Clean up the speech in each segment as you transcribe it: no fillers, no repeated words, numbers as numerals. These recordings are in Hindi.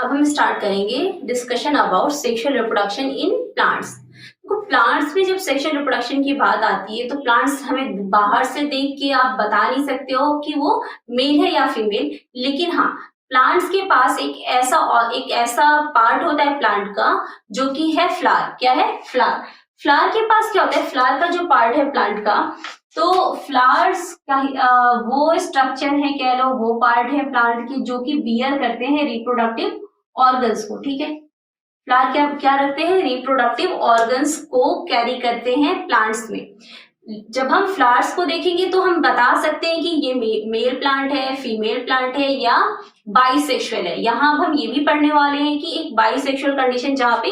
अब हम स्टार्ट करेंगे discussion about sexual reproduction in plants. तो प्लांट्स में जब सेक्सुअल रिप्रोडक्शन की बात आती है तो प्लांट्स हमें बाहर से देख के आप बता नहीं सकते हो कि वो मेल है या फीमेल, लेकिन हाँ, प्लांट्स के पास एक ऐसा पार्ट होता है प्लांट का जो कि है फ्लावर। क्या है? फ्लावर। फ्लावर के पास क्या होता है? फ्लावर का जो पार्ट है प्लांट का, तो फ्लावर्स का वो स्ट्रक्चर है, कह लो वो पार्ट है प्लांट की जो कि बियर करते हैं रिप्रोडक्टिव ऑर्गन्स को। ठीक है, फ्लावर क्या क्या रखते हैं? रिप्रोडक्टिव ऑर्गन्स को कैरी करते हैं प्लांट्स में। जब हम फ्लावर्स को देखेंगे तो हम बता सकते हैं कि ये मेल प्लांट है, फीमेल प्लांट है या बाइसेक्सुअल है। यहाँ हम ये भी पढ़ने वाले हैं कि एक बाइसेक्सुअल कंडीशन जहाँ पे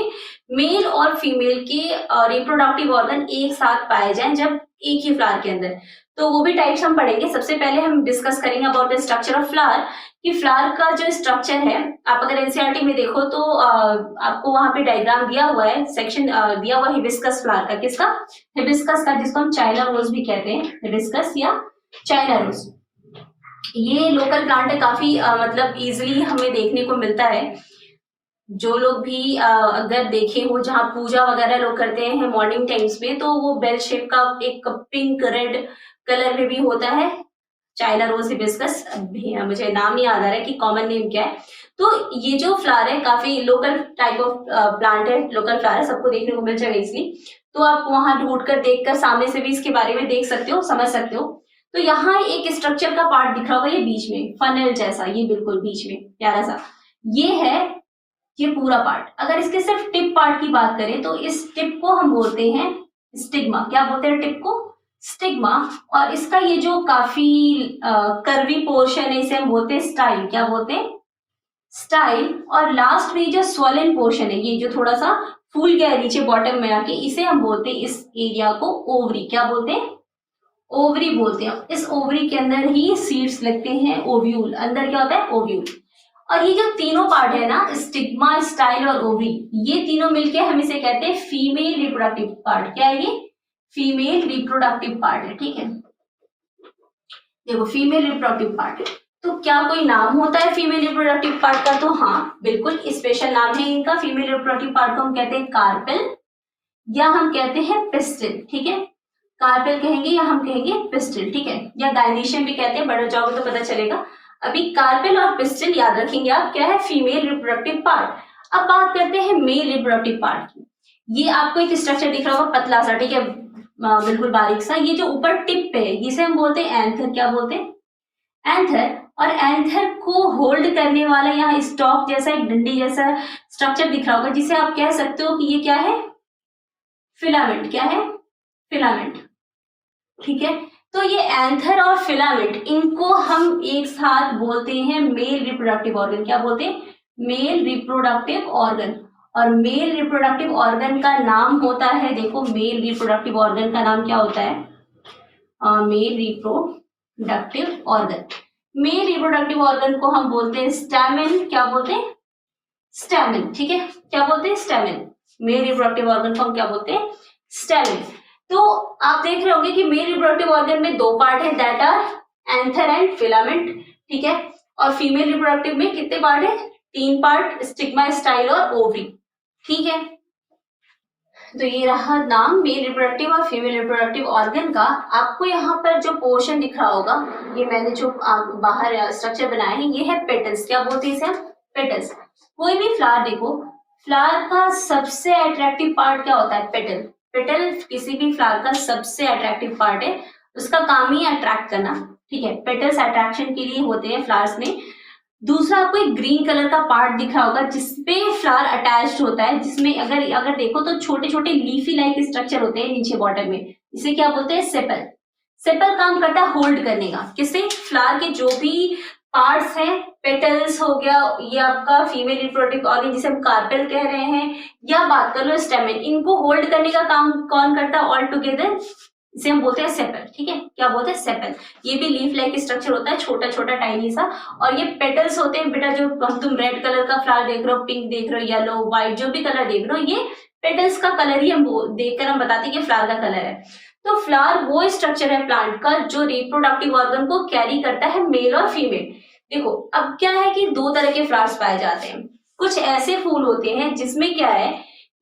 मेल और फीमेल के रिप्रोडक्टिव ऑर्गन एक साथ पाए जाएं जब एक ही फ्लावर के अंदर, तो वो भी टाइप्स हम पढ़ेंगे। सबसे पहले हम डिस्कस करेंगे about the structure of flower, कि फ्लावर का जो स्ट्रक्चर है, आप अगर एनसीईआरटी में देखो तो आपको वहां पे डायग्राम दिया हुआ है, सेक्शन दिया हुआ है हिबिस्कस फ्लावर का। किसका? हिबिस्कस का, जिसको हम चाइना रोज भी कहते हैं, हिबिस्कस या चाइना रोज। ये लोकल प्लांट है, काफी मतलब इजिली हमें देखने को मिलता है। जो लोग भी अगर देखे हो जहाँ पूजा वगैरह लोग करते हैं मॉर्निंग टाइम्स में, तो वो बेल शेप का एक पिंक रेड कलर में भी होता है, चाइना रोज हिबिस्कस। मुझे नाम नहीं याद आ रहा है कि कॉमन नेम क्या है। तो ये जो फ्लावर है काफी लोकल टाइप ऑफ प्लांट है, लोकल फ्लावर है, सबको देखने को मिल जाएगा इसलिए। तो आप वहां ढूंढ कर देखकर सामने से भी इसके बारे में देख सकते हो, समझ सकते हो। तो यहाँ एक स्ट्रक्चर का पार्ट दिख रहा होगा, ये बीच में फनल जैसा, ये बिल्कुल बीच में प्यारा सा, ये है ये पूरा पार्ट। अगर इसके सिर्फ टिप पार्ट की बात करें तो इस टिप को हम बोलते हैं स्टिग्मा। क्या बोलते हैं टिप को? स्टिग्मा। और इसका ये जो काफी कर्वी पोर्शन है इसे हम बोलते हैं स्टाइल। क्या बोलते हैं? स्टाइल। और लास्ट में जो स्वलन पोर्शन है, ये जो थोड़ा सा फूल गया है नीचे बॉटम में आके, इसे हम बोलते हैं, इस एरिया को ओवरी। क्या बोलते हैं? ओवरी बोलते हैं। इस ओवरी के अंदर ही सीड्स लगते हैं, ओव्यूल। अंदर क्या होता है? ओव्यूल। और ये जो तीनों पार्ट है ना, स्टिग्मा, स्टाइल और ओवरी, ये तीनों मिलके हम इसे कहते हैं फीमेल रिप्रोडक्टिव पार्ट। क्या है ये? फीमेल रिप्रोडक्टिव पार्ट है। ठीक है, देखो फीमेल रिप्रोडक्टिव पार्ट। तो क्या कोई नाम होता है फीमेल रिप्रोडक्टिव पार्ट का? तो हाँ, बिल्कुल स्पेशल नाम है इनका। फीमेल रिप्रोडक्टिव पार्ट को हम कहते हैं कार्पेल या हम कहते हैं पिस्टिल। ठीक है, कार्पेल कहेंगे या हम कहेंगे पिस्टिल। ठीक है, या गाइनीशियम भी कहते हैं, बढ़ जाओगे तो पता चलेगा। अभी कार्पेल और पिस्टिल याद रखेंगे आप, क्या है? Female reproductive part. अब बात करते हैं मेल रिप्रोडक्टिव पार्ट की। ये आपको एक स्ट्रक्चर दिख रहा होगा पतला सा, ठीक है, बिल्कुल बारीक सा। ये जो ऊपर टिप पे है जिसे हम बोलते हैं एंथर। क्या बोलते हैं? एंथर। और एंथर को होल्ड करने वाला यहाँ स्टॉक जैसा एक डंडी जैसा स्ट्रक्चर दिख रहा होगा, जिसे आप कह सकते हो कि ये क्या है? फिलामेंट। क्या है? फिलामेंट। ठीक है, तो ये एंथर और फिलामेंट, इनको हम एक साथ बोलते हैं मेल रिप्रोडक्टिव ऑर्गन। क्या बोलते हैं? Male reproductive organ. और मेल रिप्रोडक्टिव ऑर्गन का नाम होता है, देखो मेल रिप्रोडक्टिव ऑर्गन का नाम क्या होता है? Male reproductive organ. Male reproductive organ को हम बोलते हैं स्टैमेन। क्या बोलते हैं? स्टैमेन। ठीक है, क्या बोलते हैं? स्टैमेन। मेल रिप्रोडक्टिव ऑर्गन को हम क्या बोलते हैं? स्टैमेन। तो आप देख रहे होंगे कि मेल रिप्रोडक्टिव ऑर्गन में दो पार्ट है, that are anther and filament. ठीक है, और फीमेल रिप्रोडक्टिव में कितने पार्ट है? तीन पार्ट, स्टिग्मा, स्टाइल और ओवरी। ठीक है, तो ये रहा नाम मेल रिप्रोडक्टिव और फीमेल रिप्रोडक्टिव ऑर्गन का। आपको यहाँ पर जो पोर्शन दिख रहा होगा, ये मैंने जो बाहर स्ट्रक्चर बनाया है, ये है पेटल्स। क्या बोलते हैं इसे हम? पेटल्स। कोई भी फ्लावर देखो, फ्लावर का सबसे अट्रैक्टिव पार्ट क्या होता है? पेटल। पेटल किसी भी फ्लावर का सबसे अट्रैक्टिव पार्ट है, उसका काम ही अट्रैक्ट करना। ठीक है, पेटल्स अट्रैक्शन के लिए होते हैं फ्लावर्स में। दूसरा आपको एक ग्रीन कलर का पार्ट दिख रहा होगा जिसपे फ्लावर अटैच्ड होता है, जिसमें अगर देखो तो छोटे छोटे लीफी लाइक स्ट्रक्चर होते हैं नीचे बॉटम में। इसे क्या बोलते हैं? सेपल। सेपल काम करता है होल्ड करने का। किससे? फ्लावर के जो भी पार्ट्स हैं, पेटल्स हो गया, ये आपका फीमेल रिप्रोडक्टिव ऑर्गन जिसे हम कार्पेल कह रहे हैं, या बात कर लो स्टेमेन, इनको होल्ड करने का काम कौन करता है ऑल टुगेदर? इसे हम बोलते हैं सेपल। ठीक है, क्या बोलते हैं? सेपल। ये भी लीफ लाइक स्ट्रक्चर होता है, छोटा छोटा टाइनी सा। और ये पेटल्स होते हैं बेटा, जो तुम रेड कलर का फ्लावर देख रहे हो, पिंक देख रहे हो, येलो, व्हाइट, जो भी कलर देख रहे हो, ये पेटल्स का कलर ही हम देखकर हम बताते हैं कि फ्लावर का कलर है। तो फ्लावर वो स्ट्रक्चर है प्लांट का जो रिप्रोडक्टिव ऑर्गन को कैरी करता है, मेल और फीमेल। देखो अब क्या है कि दो तरह के फ्लावर्स पाए जाते हैं। कुछ ऐसे फूल होते हैं जिसमें क्या है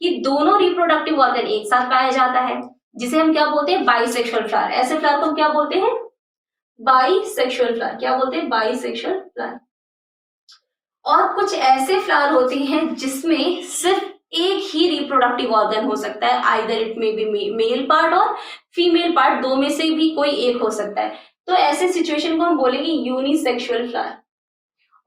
कि दोनों रिप्रोडक्टिव ऑर्गन एक साथ पाया जाता है, जिसे हम क्या बोलते हैं, बाइसेक्सुअल फ्लावर। ऐसे फ्लावर को हम क्या बोलते हैं, बाइसेक्सुअल फ्लावर। क्या बोलते हैं, बाइसेक्सुअल फ्लावर। और कुछ ऐसे फ्लावर होते हैं जिसमें सिर्फ एक ही रिप्रोडक्टिव ऑर्गन हो सकता है, either it may be male part और फीमेल पार्ट, दो में से भी कोई एक हो सकता है। तो ऐसे सिचुएशन को हम बोलेंगे यूनिसेक्सुअल फ्लावर।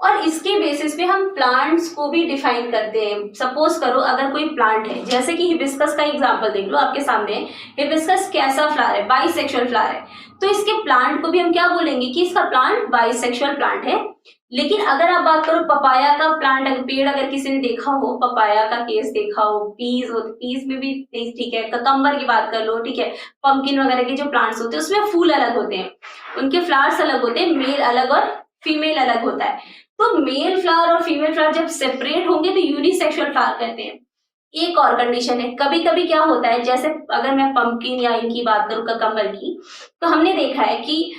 और इसके बेसिस पे हम प्लांट्स को भी डिफाइन करते हैं। सपोज करो अगर कोई प्लांट है, जैसे कि हिबिस्कस का एग्जांपल देख लो आपके सामने। हिबिस्कस कैसा फ्लावर है, बाइसेक्सुअल फ्लावर है। तो इसके प्लांट को भी हम क्या बोलेंगे कि इसका प्लांट बाइसेक्सुअल प्लांट है। लेकिन अगर आप बात करो पपाया का प्लांट, अगर पेड़ अगर किसी ने देखा हो, पपाया का केस देखा हो, पीस हो, पीस में भी ठीक है, ककम्बर की बात कर लो, ठीक है, पंपकिन वगैरह के जो प्लांट्स होते हैं उसमें फूल अलग होते हैं, उनके फ्लावर्स अलग होते हैं, मेल अलग और फीमेल अलग होता है। तो मेल फ्लावर और फीमेल फ्लावर जब सेपरेट होंगे तो यूनिसेक्सुअल फ्लावर कहते हैं। एक और कंडीशन है, कभी कभी क्या होता है, जैसे अगर मैं पंपकिन या इनकी बात करूं, ककम्बर की, तो हमने देखा है कि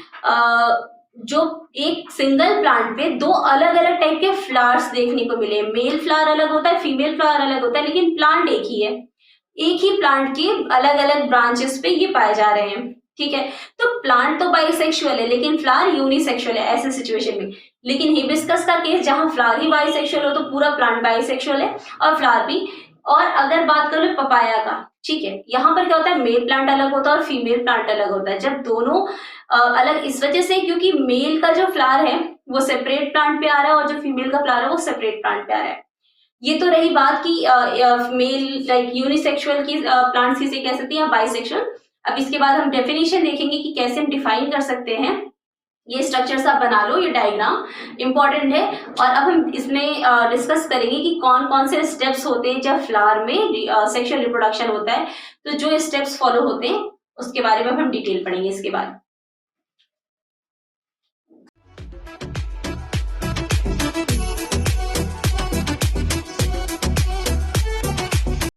जो एक सिंगल प्लांट पे दो अलग अलग टाइप के फ्लावर्स देखने को मिले। मेल फ्लावर अलग होता है, फीमेल फ्लावर अलग होता है, लेकिन प्लांट एक ही है। एक ही प्लांट के अलग अलग ब्रांचेस पे ये पाए जा रहे हैं, ठीक है। तो प्लांट तो बाइसेक्सुअल है लेकिन फ्लावर यूनिसेक्सुअल है ऐसे सिचुएशन में। लेकिन हिबिस्कस का केस जहां फ्लावर ही बाइसेक्सुअल हो तो पूरा प्लांट बाइसेक्सुअल है और फ्लावर भी। और अगर बात करो पपाया का, ठीक है, यहाँ पर क्या होता है, मेल प्लांट अलग होता है और फीमेल प्लांट अलग होता है। जब दोनों अलग इस वजह से क्योंकि मेल का जो फ्लावर है वो सेपरेट प्लांट पे आ रहा है और जो फीमेल का फ्लावर है वो सेपरेट प्लांट पे आ रहा है। ये तो रही बात की मेल लाइक यूनिसेक्सुअल की प्लांट्स किसे कह सकते हैं, बाइसेक्सुअल। अब इसके बाद हम डेफिनेशन देखेंगे कि कैसे हम डिफाइन कर सकते हैं। ये स्ट्रक्चर्स आप बना लो, ये डायग्राम इंपॉर्टेंट है। और अब हम इसमें डिस्कस करेंगे कि कौन कौन से स्टेप्स होते हैं जब फ्लावर में सेक्सुअल रिप्रोडक्शन होता है। तो जो स्टेप्स फॉलो होते हैं उसके बारे में हम डिटेल पढ़ेंगे इसके बाद।